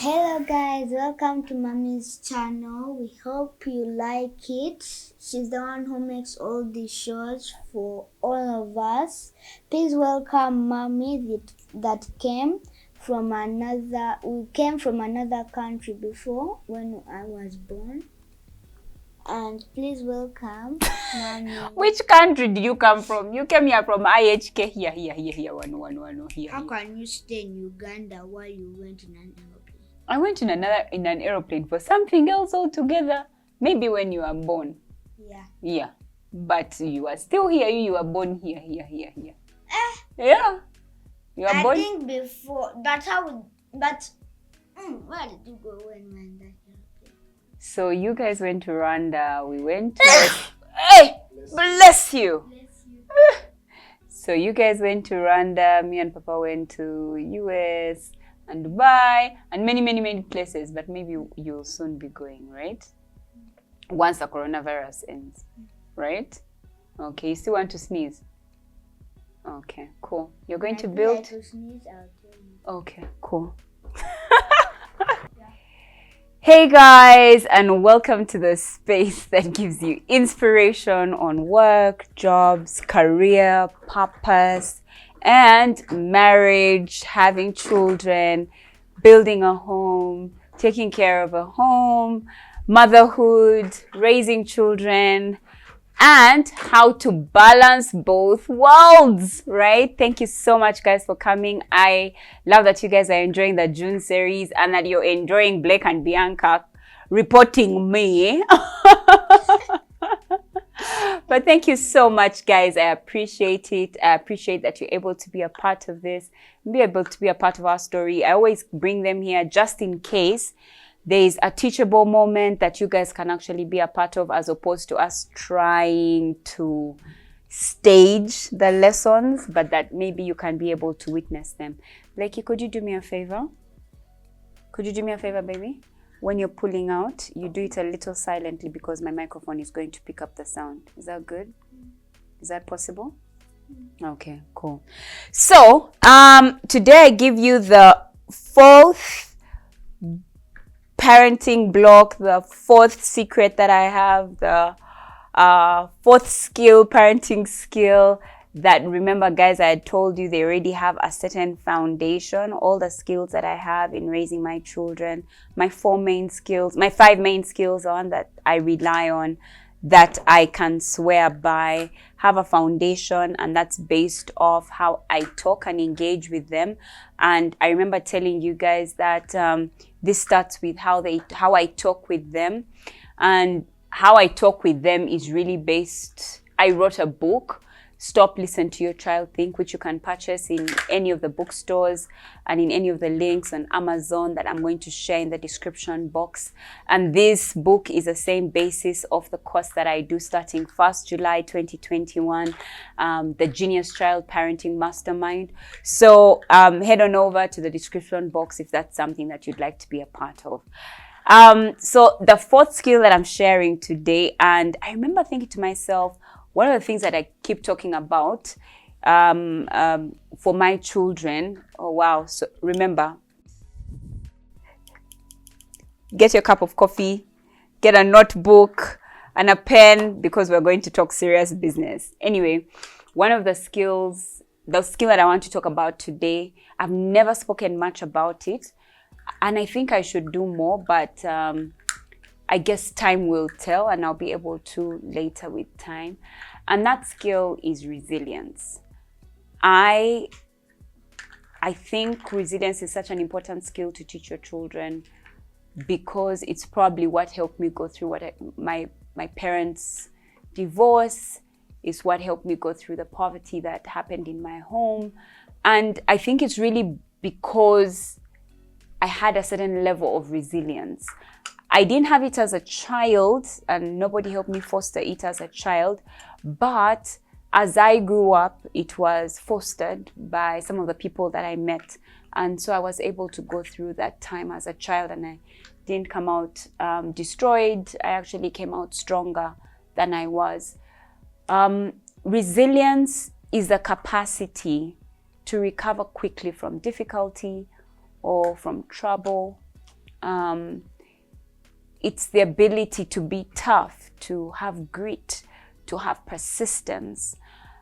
Hello guys, welcome to Mommy's channel. We hope you like it. She's the one who makes all these shows for all of us. Please welcome Mommy that came from another country before when I was born. And please welcome Mommy. Which country did you come from? You came here from IHK. Here. One. Here. How can you stay in Uganda while you went in an aeroplane? I went in an aeroplane for something else altogether. Maybe when you were born. Yeah. But you are still here. You were born here. Yeah. You are born. I think before. Where did you go when you were in that aeroplane? So you guys went to Rwanda. We went to... Hey! Bless you! So you guys went to Rwanda. Me and Papa went to US and Dubai and many places. But maybe you'll soon be going, right? Once the coronavirus ends, right? Okay, you still want to sneeze? Okay, cool. You're going to build... To sneeze, I'll tell you. Okay, cool. Hey guys, and welcome to the space that gives you inspiration on work, jobs, career, purpose, and marriage, having children, building a home, taking care of a home, motherhood, raising children, and how to balance both worlds, right? Thank you so much, guys, for coming. I love that you guys are enjoying the June series and that you're enjoying Blake and Bianca reporting me. But thank you so much, guys. I appreciate it. I appreciate that you're able to be a part of this, be able to be a part of our story. I always bring them here just in case there's a teachable moment that you guys can actually be a part of, as opposed to us trying to stage the lessons, but that maybe you can be able to witness them. Blakey, could you do me a favor? Could you do me a favor, baby? When you're pulling out, you do it a little silently because my microphone is going to pick up the sound. Is that good? Is that possible? Okay, cool. So, today I give you the fourth parenting block, the fourth secret that I have, the fourth skill, parenting skill that, remember guys, I had told you they already have a certain foundation. All the skills that I have in raising my children, my five main skills on that I rely on, that I can swear by, have a foundation, and that's based off how I talk and engage with them. And I remember telling you guys that this starts with how I talk with them, and how I talk with them is really based. I wrote a book, Stop, Listen to Your Child, Think, which you can purchase in any of the bookstores and in any of the links on Amazon that I'm going to share in the description box. And this book is the same basis of the course that I do starting 1st July 2021, the Genius Child Parenting Mastermind. So head on over to the description box if that's something that you'd like to be a part of. So the fourth skill that I'm sharing today, and I remember thinking to myself, one of the things that I keep talking about for my children, oh wow, so remember, get your cup of coffee, get a notebook and a pen, because we're going to talk serious business. Anyway, one of the skills, the skill that I want to talk about today, I've never spoken much about it, and I think I should do more, but I guess time will tell, and I'll be able to later with time. And that skill is resilience. I think resilience is such an important skill to teach your children, because it's probably what helped me go through my parents' divorce, is what helped me go through the poverty that happened in my home. And I think it's really because I had a certain level of resilience. I didn't have it as a child, and nobody helped me foster it as a child. But as I grew up, it was fostered by some of the people that I met. And so I was able to go through that time as a child, and I didn't come out destroyed. I actually came out stronger than I was. Resilience is the capacity to recover quickly from difficulty or from trouble It's the ability to be tough, to have grit, to have persistence.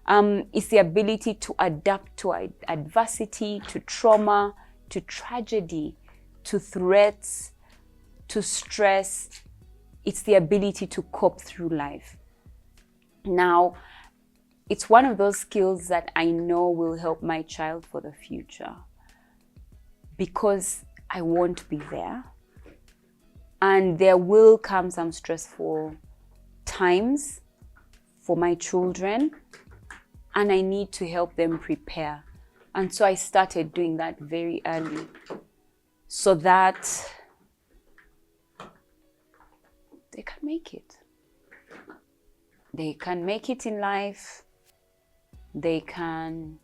It's the ability to adapt to adversity, to trauma, to tragedy, to threats, to stress. It's the ability to cope through life. Now, it's one of those skills that I know will help my child for the future, because I won't be there. And there will come some stressful times for my children, and I need to help them prepare. And so I started doing that very early, so that they can make it. They can make it in life. They can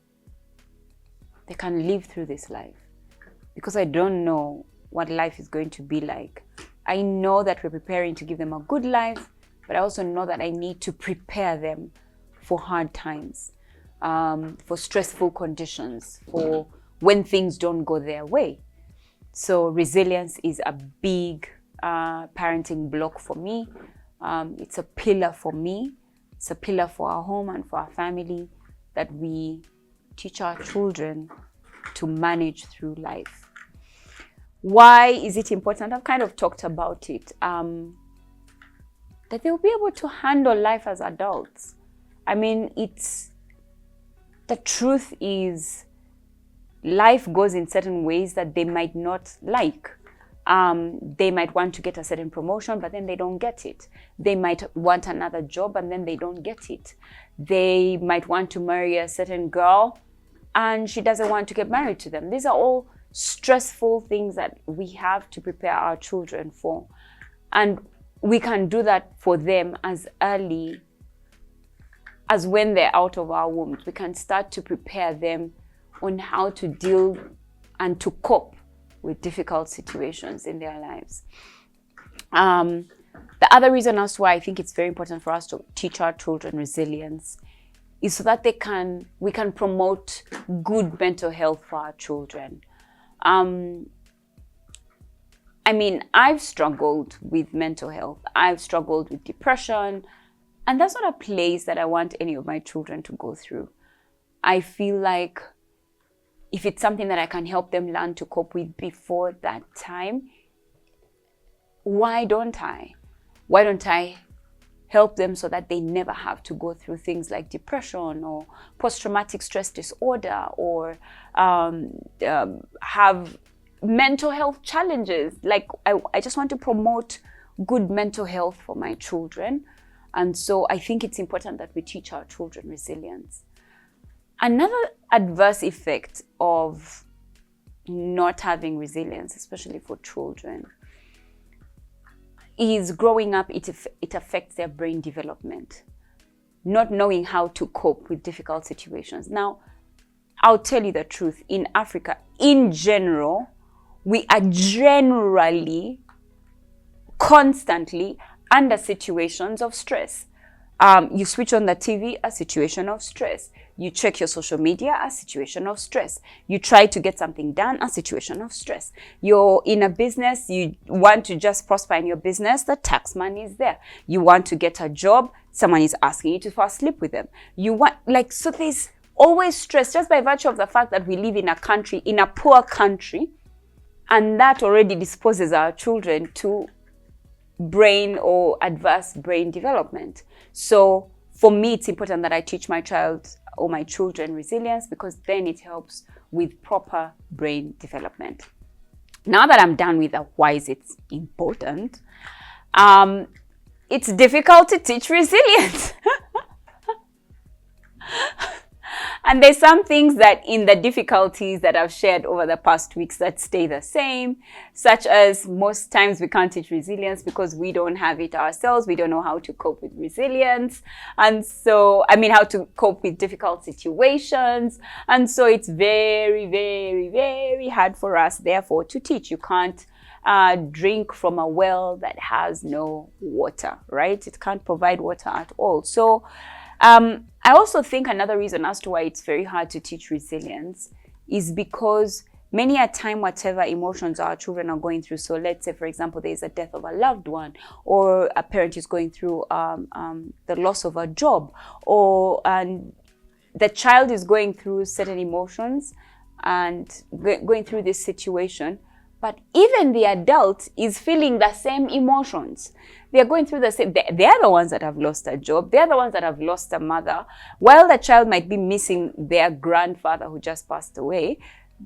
live through this life. Because I don't know what life is going to be like. I know that we're preparing to give them a good life, but I also know that I need to prepare them for hard times, for stressful conditions, for when things don't go their way. So resilience is a big parenting block for me. It's a pillar for me. It's a pillar for our home and for our family, that we teach our children to manage through life. Why is it important? I've kind of talked about it. That they'll be able to handle life as adults. I mean, the truth is, life goes in certain ways that they might not like. They might want to get a certain promotion, but then they don't get it. They might want another job, and then they don't get it. They might want to marry a certain girl, and she doesn't want to get married to them. These are all stressful things that we have to prepare our children for. And we can do that for them as early as when they're out of our wombs. We can start to prepare them on how to deal and to cope with difficult situations in their lives. The other reason as to why I think it's very important for us to teach our children resilience is so that we can promote good mental health for our children. I mean, I've struggled with mental health. I've struggled with depression, and that's not a place that I want any of my children to go through. I feel like if it's something that I can help them learn to cope with before that time, why don't I? Why don't I help them so that they never have to go through things like depression or post-traumatic stress disorder, or have mental health challenges? Like, I just want to promote good mental health for my children. And so I think it's important that we teach our children resilience. Another adverse effect of not having resilience, especially for children, is growing up, it affects their brain development, not knowing how to cope with difficult situations. Now, I'll tell you the truth. In Africa, in general, we are generally, constantly under situations of stress. You switch on the TV, a situation of stress. You check your social media, a situation of stress. You try to get something done, a situation of stress. You're in a business, you want to just prosper in your business, the tax money is there. You want to get a job, someone is asking you to fall asleep with them. So there's always stress, just by virtue of the fact that we live in a poor country, and that already disposes our children to brain or adverse brain development. So for me, it's important that I teach my child or my children resilience, because then it helps with proper brain development. Now that I'm done with the why is it important, it's difficult to teach resilience. And there's some things that in the difficulties that I've shared over the past weeks that stay the same, such as most times we can't teach resilience because we don't have it ourselves. We don't know how to cope with resilience. And so, how to cope with difficult situations. And so it's very, very, very hard for us, therefore, to teach. You can't drink from a well that has no water, right? It can't provide water at all. So, I also think another reason as to why it's very hard to teach resilience is because many a time, whatever emotions our children are going through, so let's say, for example, there's a death of a loved one, or a parent is going through the loss of a job, and the child is going through certain emotions and going through this situation, but even the adult is feeling the same emotions. They're going through the same. They're the ones that have lost a job. They're the ones that have lost a mother. While the child might be missing their grandfather who just passed away,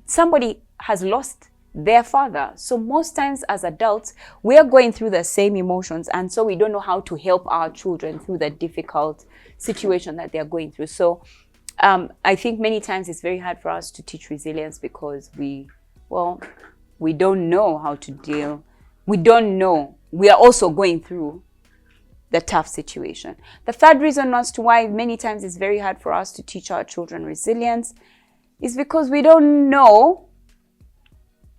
somebody has lost their father. So most times as adults, we are going through the same emotions, and so we don't know how to help our children through the difficult situation that they're going through. So I think many times it's very hard for us to teach resilience because we don't know how to deal. We don't know. We are also going through the tough situation. The third reason as to why many times it's very hard for us to teach our children resilience is because we don't know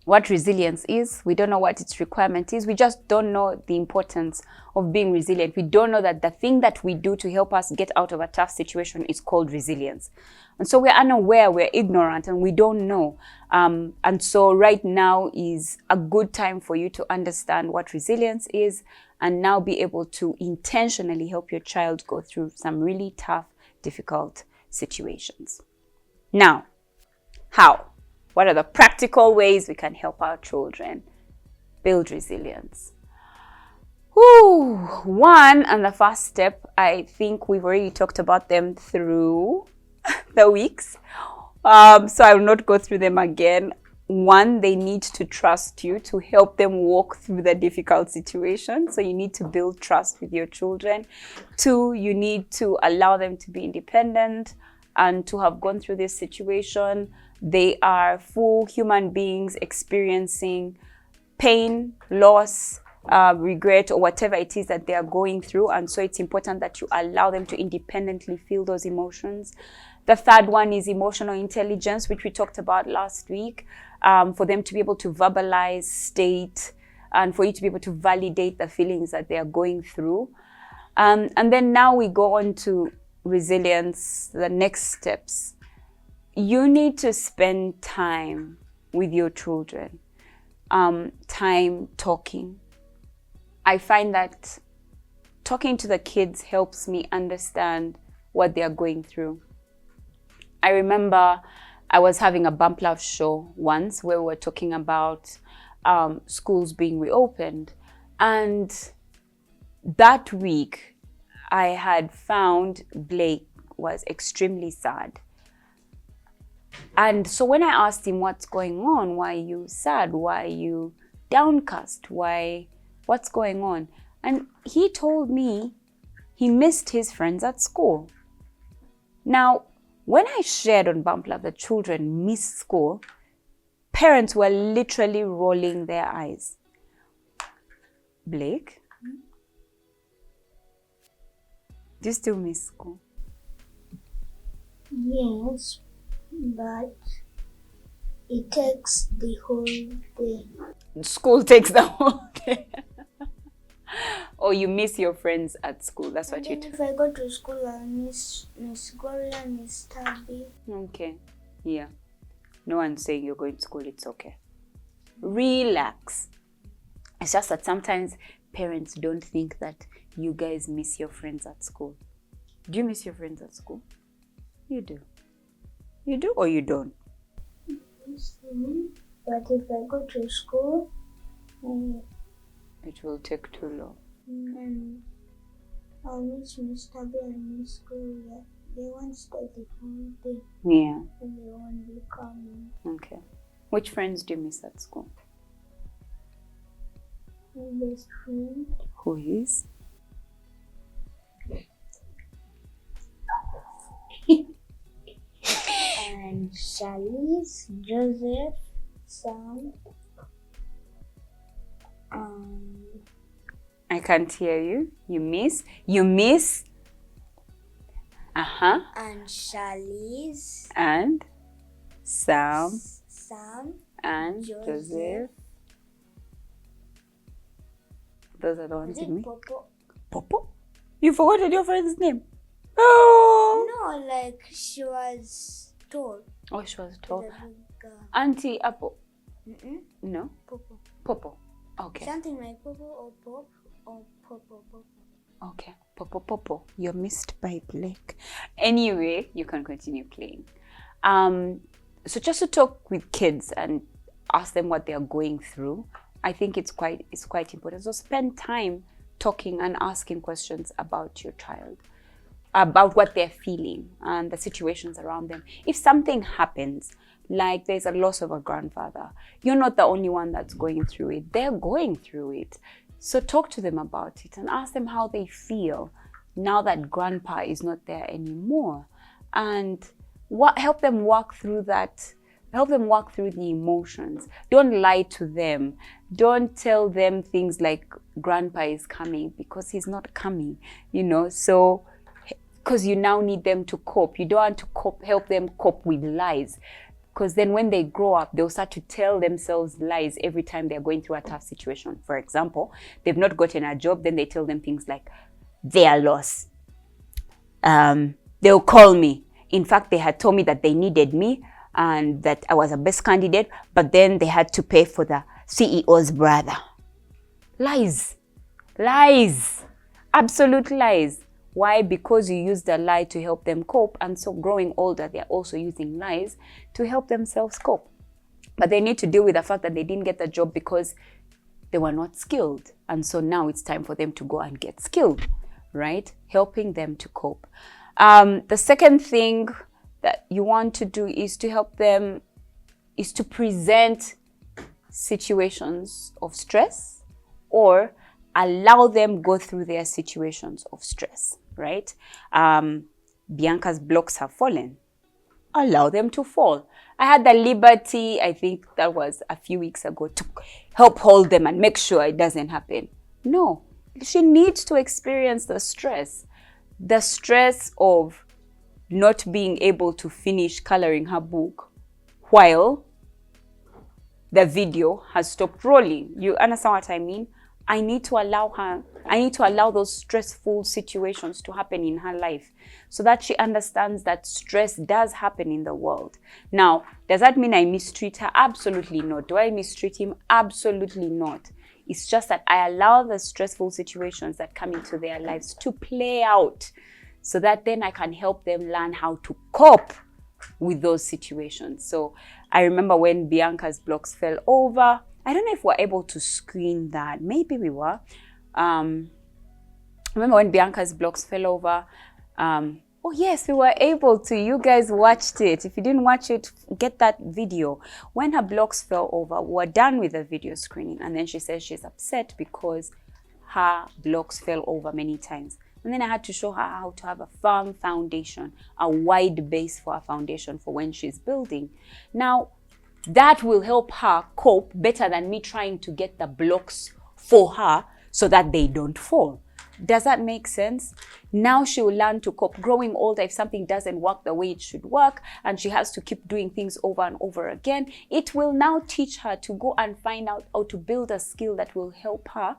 what resilience is. We don't know what its requirement is. We just don't know the importance of being resilient. We don't know that the thing that we do to help us get out of a tough situation is called resilience. And so we're unaware, we're ignorant, and we don't know. And so right now is a good time for you to understand what resilience is and now be able to intentionally help your child go through some really tough, difficult situations. Now, how? What are the practical ways we can help our children build resilience? One, and the first step, I think we've already talked about them through the weeks. So I will not go through them again. One, they need to trust you to help them walk through the difficult situation. So you need to build trust with your children. Two, you need to allow them to be independent and to have gone through this situation. They are full human beings experiencing pain, loss, regret, or whatever it is that they are going through. And so it's important that you allow them to independently feel those emotions. The third one is emotional intelligence, which we talked about last week, for them to be able to verbalize, state, and for you to be able to validate the feelings that they are going through. And then now we go on to resilience, the next steps. You need to spend time with your children, time talking. I find that talking to the kids helps me understand what they are going through. I remember I was having a Bump Love show once where we were talking about schools being reopened. And that week, I had found Blake was extremely sad. And so when I asked him, what's going on? Why are you sad? Why are you downcast? What's going on? And he told me he missed his friends at school. Now, when I shared on Bump Love that children miss school, parents were literally rolling their eyes. Blake, do you still miss school? Yes, but it takes the whole day. School takes the whole day. Or you miss your friends at school. That's what you do. If I go to school, I miss Miss Gola, Miss Tabby. Okay. Yeah. No one's saying you're going to school. It's okay. Relax. It's just that sometimes parents don't think that you guys miss your friends at school. Do you miss your friends at school? You do. You do or you don't? But if I go to school, it will take too long. And I'll miss Miss Tabby and Miss Gloria. They won't stay the whole day. Yeah. And they won't be coming. Okay. Which friends do you miss at school? My best friend. Who is? And Charlize, Joseph, Sam, I can't hear you. You miss. and Charlize. And Sam. And Joseph. Those are the ones you miss. Popo? Popo? You forgot your friend's name? Oh! No, like she was tall. Oh, she was tall. Auntie Apple. No? Popo. Popo. Okay. Something like Popo or Pop or Popo. Okay. Popo. You're missed by Blake. Anyway, you can continue playing. So just to talk with kids and ask them what they are going through, I think it's quite important. So spend time talking and asking questions about your child, about what they're feeling and the situations around them. If something happens, like there's a loss of a grandfather, you're not the only one that's going through it. They're going through it. So talk to them about it and ask them how they feel now that grandpa is not there anymore. And help them walk through that. Help them walk through the emotions. Don't lie to them. Don't tell them things like grandpa is coming, because he's not coming, so because you now need them to cope. You don't want to help them cope with lies, because then when they grow up, they'll start to tell themselves lies every time they're going through a tough situation. For example, they've not gotten a job, then they tell them things like, they are lost. They'll call me. In fact, they had told me that they needed me and that I was a best candidate, but then they had to pay for the CEO's brother. Lies. Absolute lies. Why? Because you used a lie to help them cope, and so growing older, they're also using lies to help themselves cope. But they need to deal with the fact that they didn't get the job because they were not skilled. And so now it's time for them to go and get skilled, right? Helping them to cope. The second thing that you want to do is to help them, is to present situations of stress or allow them go through their situations of stress, right? Bianca's blocks have fallen. Allow them to fall. I had the liberty, I think that was a few weeks ago, to help hold them and make sure it doesn't happen. No, she needs to experience the stress of not being able to finish coloring her book while the video has stopped rolling. You understand what I mean? I need to allow those stressful situations to happen in her life so that she understands that stress does happen in the world. Now, does that mean I mistreat her? Absolutely not. Do I mistreat him? Absolutely not. It's just that I allow the stressful situations that come into their lives to play out so that then I can help them learn how to cope with those situations. So I remember when Bianca's blocks fell over. I don't know if we're able to screen that. Maybe we were. Remember when Bianca's blocks fell over? Oh yes, we were able to. You guys watched it. If you didn't watch it, get that video. When her blocks fell over, we were done with the video screening. And then she says she's upset because her blocks fell over many times. And then I had to show her how to have a firm foundation, a wide base for a foundation for when she's building. Now, that will help her cope better than me trying to get the blocks for her so that they don't fall. Does that make sense? Now she will learn to cope. Growing older, if something doesn't work the way it should work and she has to keep doing things over and over again, it will now teach her to go and find out how to build a skill that will help her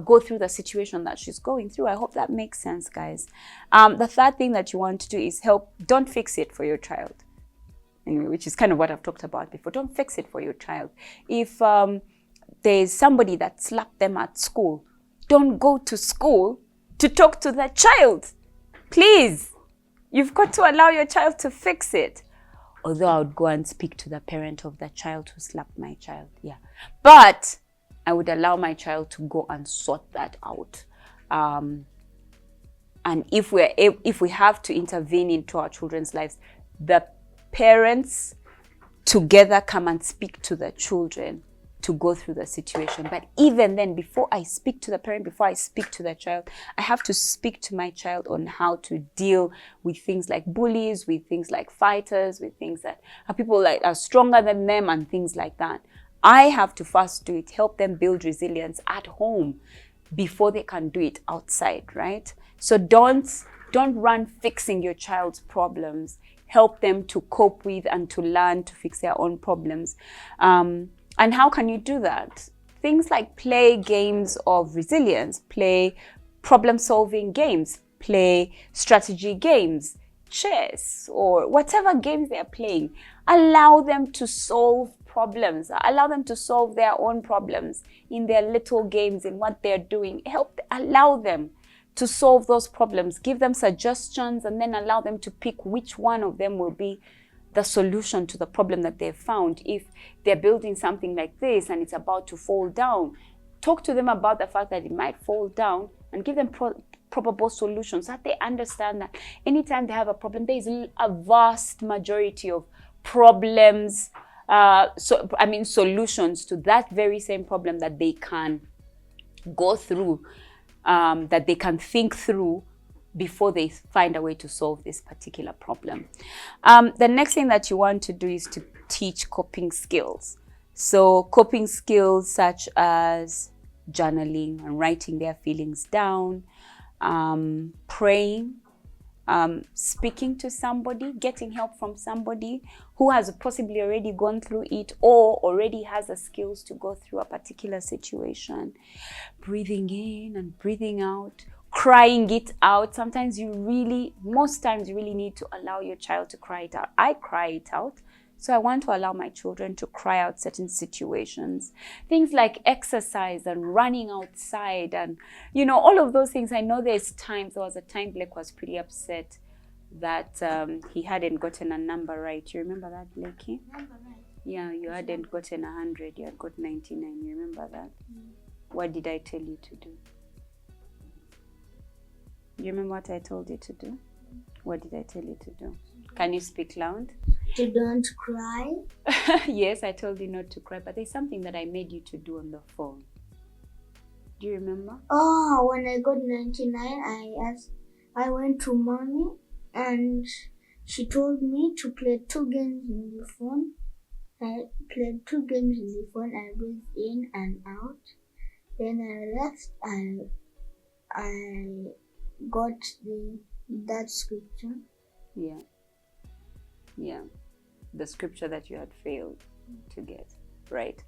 go through the situation that she's going through. I hope that makes sense, guys. The third thing that you want to do is don't fix it for your child. Anyway, which is kind of what I've talked about before. Don't fix it for your child. If there's somebody that slapped them at school, don't go to school to talk to the child. Please. You've got to allow your child to fix it. Although I would go and speak to the parent of the child who slapped my child. Yeah. But I would allow my child to go and sort that out. And if we have to intervene into our children's lives, the parents together come and speak to the children to go through the situation. But even then, before I speak to the parent, before I speak to the child, I have to speak to my child on how to deal with things like bullies, with things like fighters, with things that are people like are stronger than them and things like that. I have to first do it, help them build resilience at home before they can do it outside, right? So don't run fixing your child's problems. Help them to cope with and to learn to fix their own problems. And how can you do that? Things like play games of resilience, play problem-solving games, play strategy games. chess or whatever games they're playing. Allow them to solve problems. Allow them to solve their own problems in their little games, in what they're doing. Allow them to solve those problems. Give them suggestions and then allow them to pick which one of them will be the solution to the problem that they've found. If they're building something like this and it's about to fall down, talk to them about the fact that it might fall down and give them probable solutions, so that they understand that anytime they have a problem, there is a vast majority of problems, solutions to that very same problem that they can go through, that they can think through before they find a way to solve this particular problem. The next thing that you want to do is to teach coping skills. So coping skills such as journaling and writing their feelings down, praying, speaking to somebody, getting help from somebody who has possibly already gone through it or already has the skills to go through a particular situation, breathing in and breathing out, crying it out. Most times you really need to allow your child to cry it out. I cry it out. So I want to allow my children to cry out certain situations. Things like exercise and running outside and, all of those things. I know there was a time Blake was pretty upset that he hadn't gotten a number right. You remember that, Blakey? Number right. Yeah, you hadn't gotten 100. You had got 99. You remember that? What did I tell you to do? You remember what I told you to do? What did I tell you to do? Can you speak loud? To don't cry. Yes, I told you not to cry, but there's something that I made you to do on the phone. Do you remember? Oh, when I got 99, I went to mommy and she told me to play 2 games in the phone. I played 2 games in the phone. I breathed in and out. Then I left. I got that scripture. Yeah. The scripture that you had failed to get, right?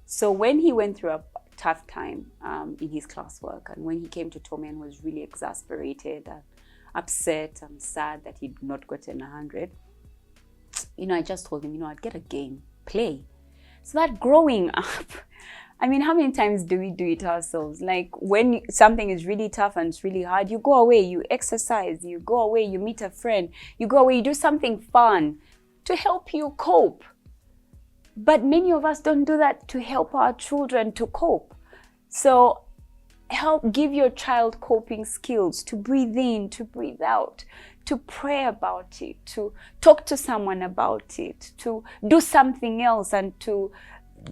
So when he went through a tough time in his classwork, and when he came to Tommy and was really exasperated and upset and sad that he'd not gotten 100, I just told him, I'd get a game, play. So that growing up, how many times do we do it ourselves? Like when something is really tough and it's really hard, you go away, you exercise, you go away, you meet a friend, you go away, you do something fun to help you cope. But many of us don't do that to help our children to cope. So give your child coping skills, to breathe in, to breathe out, to pray about it, to talk to someone about it, to do something else and to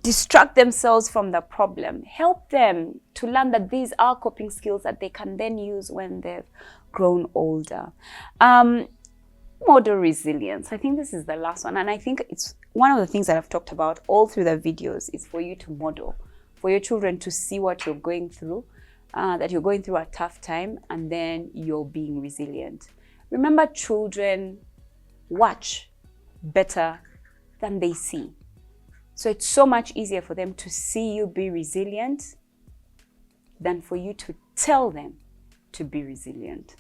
distract themselves from the problem. Help them to learn that these are coping skills that they can then use when they've grown older. Model resilience. I think this is the last one. And I think it's one of the things that I've talked about all through the videos is for you to model, for your children to see what you're going through, that you're going through a tough time and then you're being resilient. Remember, children watch better than they see. So it's so much easier for them to see you be resilient than for you to tell them to be resilient.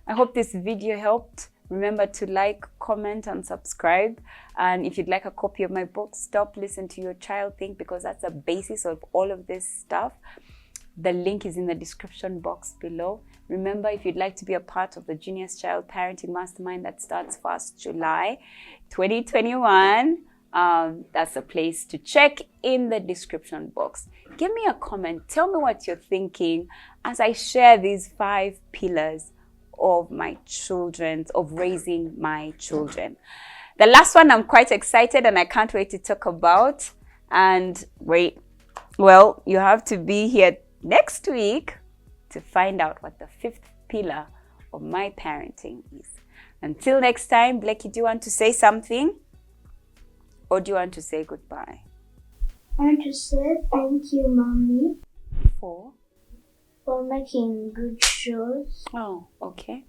I hope this video helped. Remember to like, comment, and subscribe. And if you'd like a copy of my book, Stop, Listen to Your Child, Think, because that's the basis of all of this stuff. The link is in the description box below. Remember, if you'd like to be a part of the Genius Child Parenting Mastermind that starts 1st July 2021, that's a place to check in the description box. Give me a comment. Tell me what you're thinking as I share these 5 pillars of raising my children. The last one I'm quite excited and I can't wait to talk about. And you have to be here next week to find out what the 5th pillar of my parenting is. Until next time, Blakey, do you want to say something? Or do you want to say goodbye? I want to say thank you, Mommy, For making good shows. Oh, okay.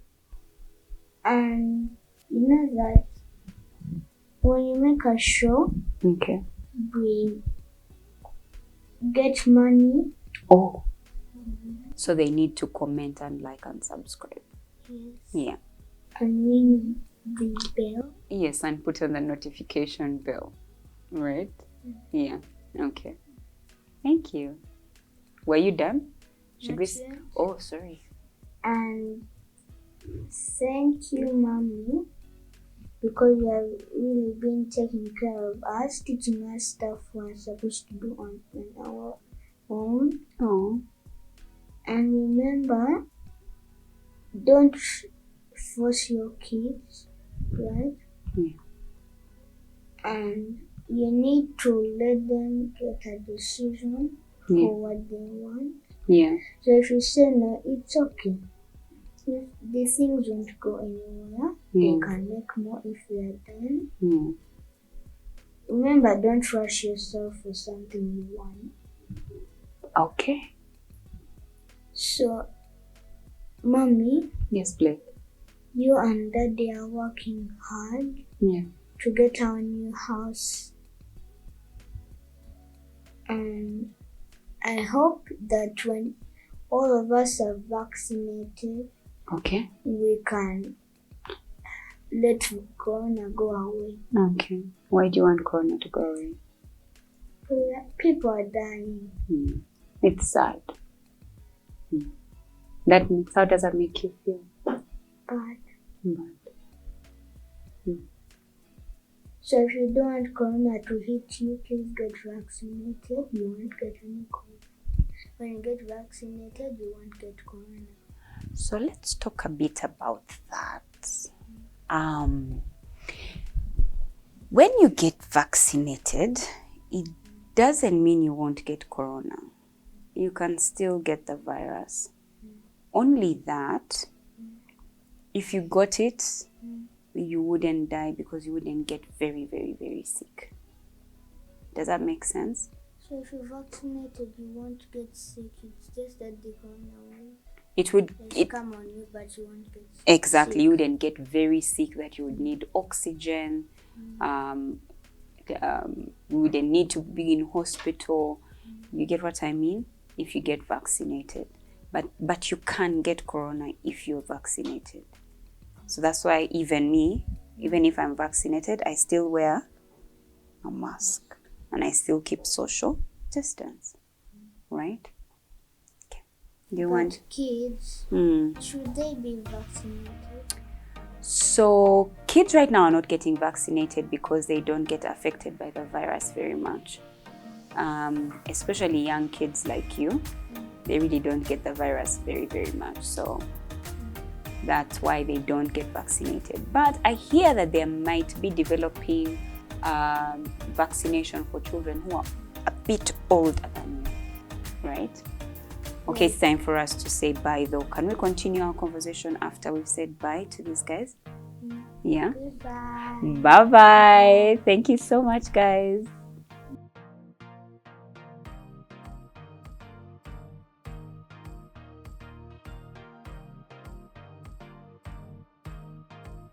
And you know that when you make a show, Okay. we get money. Oh. So they need to comment and like and subscribe. Yes. Yeah. And ring the bell. Yes, and put on the notification bell. Right? Yeah. Okay. Thank you. Were you done? Should we? Not yet. Oh, sorry. And thank you, Mommy, because you have really been taking care of us, teaching us stuff we're supposed to do on our own. Oh. And remember, don't force your kids, right? Yeah. And you need to let them get a decision Yeah. for what they want. Yeah. So if you say no, it's okay. If the things won't go anywhere, they can make more if they are done. Yeah. Remember, don't rush yourself for something you want. Okay. So, Mommy, Yes, Blake. you and Daddy are working hard Yeah. to get our new house. And I hope that when all of us are vaccinated, Okay. we can let Corona go away. Okay. Why do you want Corona to go away? People are dying. It's sad. That makes, how does that make you feel? Bad. Bad. So if you don't want Corona to hit you, please get vaccinated. You won't get any Corona. When you get vaccinated, you won't get Corona. So let's talk a bit about that. When you get vaccinated, it doesn't mean you won't get Corona. You can still get the virus. Only that, if you got it, you wouldn't die because you wouldn't get very, very, very sick. Does that make sense? So if you're vaccinated, you won't get sick. It's just that the Corona will It would come on you, but you won't get sick. Exactly. You wouldn't get very sick that you would need oxygen. You wouldn't need to be in hospital. You get what I mean? If you get vaccinated. But you can get Corona if you're vaccinated. So that's why even if I'm vaccinated, I still wear a mask and I still keep social distance. Right? Okay. Do you want kids, should they be vaccinated? So kids right now are not getting vaccinated because they don't get affected by the virus very much. Especially young kids like you, they really don't get the virus very, very much. So that's why they don't get vaccinated. But I hear that there might be developing vaccination for children who are a bit older than you, right? Okay, it's time for us to say bye though. Can we continue our conversation after we've said bye to these guys? Yeah? Goodbye. Bye-bye. Thank you so much, guys.